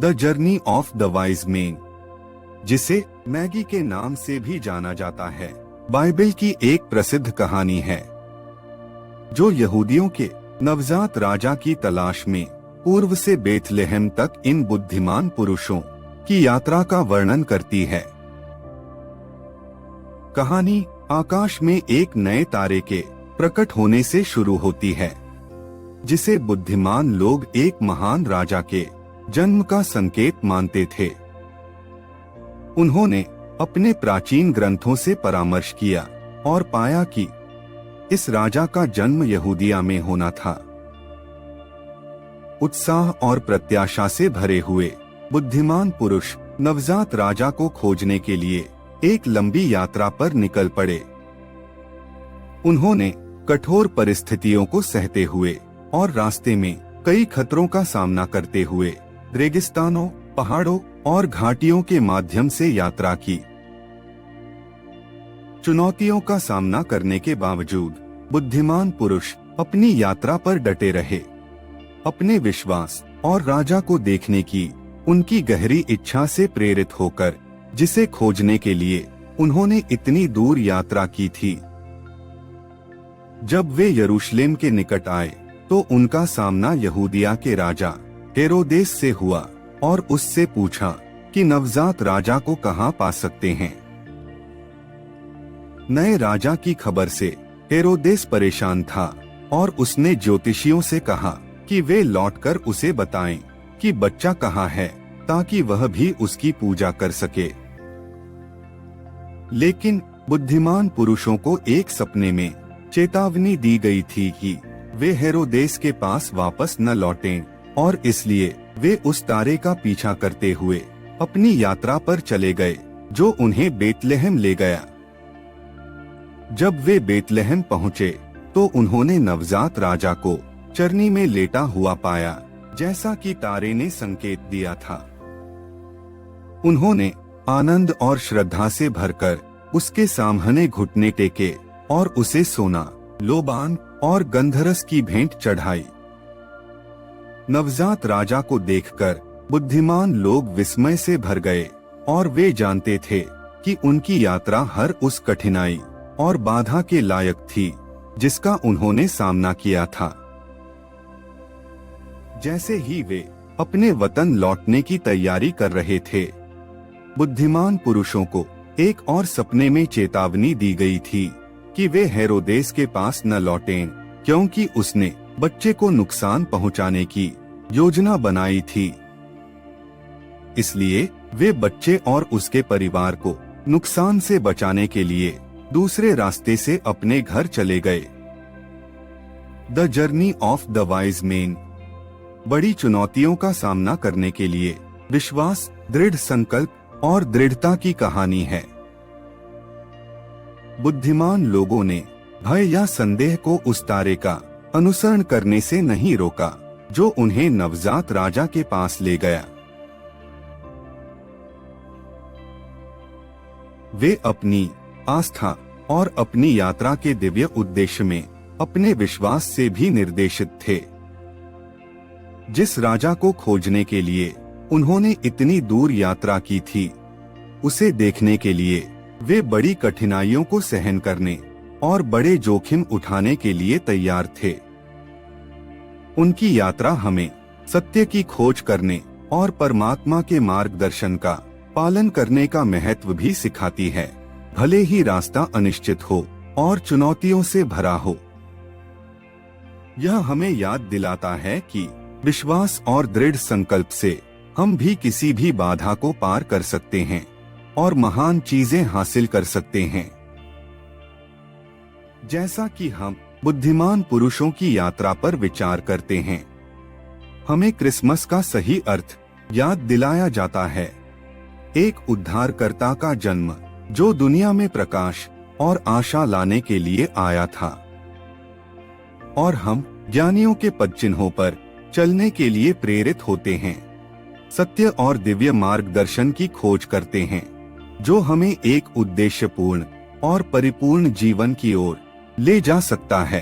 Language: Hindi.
The journey of the wise man, जिसे मैगी के नाम से भी जाना जाता है, बाइबल की एक प्रसिद्ध कहानी है जो यहूदियों के नवजात राजा की तलाश में पूर्व से बेथलेहम तक इन बुद्धिमान पुरुषों की यात्रा का वर्णन करती है। कहानी आकाश में एक नए तारे के प्रकट होने से शुरू होती है, जिसे बुद्धिमान लोग एक महान राजा के जन्म का संकेत मानते थे। उन्होंने अपने प्राचीन ग्रंथों से परामर्श किया और पाया कि इस राजा का जन्म यहूदिया में होना था। उत्साह और प्रत्याशा से भरे हुए बुद्धिमान पुरुष नवजात राजा को खोजने के लिए एक लंबी यात्रा पर निकल पड़े। उन्होंने कठोर परिस्थितियों को सहते हुए और रास्ते में कई खतरों का सामना करते हुए रेगिस्तानों, पहाड़ों और घाटियों के माध्यम से यात्रा की। चुनौतियों का सामना करने के बावजूद बुद्धिमान पुरुष अपनी यात्रा पर डटे रहे। अपने विश्वास और राजा को देखने की उनकी गहरी इच्छा से प्रेरित होकर, जिसे खोजने के लिए उन्होंने इतनी दूर यात्रा की थी। जब वे यरूशलेम के निकट आए तो उनका सामना यहूदिया के राजा हेरोदेस से हुआ और उससे पूछा कि नवजात राजा को कहां पा सकते हैं। नए राजा की खबर से हेरोदेस परेशान था और उसने ज्योतिषियों से कहा कि वे लौटकर उसे बताएं कि बच्चा कहाँ है, ताकि वह भी उसकी पूजा कर सके। लेकिन बुद्धिमान पुरुषों को एक सपने में चेतावनी दी गई थी कि वे हेरोदेस के पास वापस न लौटें, और इसलिए वे उस तारे का पीछा करते हुए अपनी यात्रा पर चले गए, जो उन्हें बेतलेहम ले गया। जब वे बेतलेहम पहुँचे तो उन्होंने नवजात राजा को चरनी में लेटा हुआ पाया, जैसा कि तारे ने संकेत दिया था। उन्होंने आनंद और श्रद्धा से भरकर उसके सामने घुटने टेके और उसे सोना, लोबान और गंधरस की भेंट चढ़ाई। नवजात राजा को देखकर बुद्धिमान लोग विस्मय से भर गए और वे जानते थे कि उनकी यात्रा हर उस कठिनाई और बाधा के लायक थी जिसका उन्होंने सामना किया था। जैसे ही वे अपने वतन लौटने की तैयारी कर रहे थे, बुद्धिमान पुरुषों को एक और सपने में चेतावनी दी गई थी कि वे हेरोदेस के पास न लौटें, क्योंकि उसने बच्चे को नुकसान पहुंचाने की योजना बनाई थी। इसलिए वे बच्चे और उसके परिवार को नुकसान से बचाने के लिए दूसरे रास्ते से अपने घर चले गए। The journey of the wise man बड़ी चुनौतियों का सामना करने के लिए विश्वास, दृढ़ संकल्प और दृढ़ता की कहानी है। बुद्धिमान लोगों ने भय या संदेह को उस तारे का अनुसरण करने से नहीं रोका जो उन्हें नवजात राजा के पास ले गया। वे अपनी आस्था और अपनी यात्रा के दिव्य उद्देश्य में अपने विश्वास से भी निर्देशित थे। जिस राजा को खोजने के लिए उन्होंने इतनी दूर यात्रा की थी, उसे देखने के लिए वे बड़ी कठिनाइयों को सहन करने और बड़े जोखिम उठाने के लिए तैयार थे। उनकी यात्रा हमें सत्य की खोज करने और परमात्मा के मार्गदर्शन का पालन करने का महत्व भी सिखाती है, भले ही रास्ता अनिश्चित हो और चुनौतियों से भरा हो। यह हमें याद दिलाता है कि विश्वास और दृढ़ संकल्प से हम भी किसी भी बाधा को पार कर सकते हैं और महान चीजें हासिल कर सकते हैं। जैसा कि हम बुद्धिमान पुरुषों की यात्रा पर विचार करते हैं, हमें क्रिसमस का सही अर्थ याद दिलाया जाता है। एक उद्धारकर्ता का जन्म जो दुनिया में प्रकाश और आशा लाने के लिए आया था, और हम ज्ञानियों के पदचिन्हों पर चलने के लिए प्रेरित होते हैं, सत्य और दिव्य मार्गदर्शन की खोज करते हैं, जो हमें एक उद्देश्यपूर्ण और परिपूर्ण जीवन की ओर ले जा सकता है।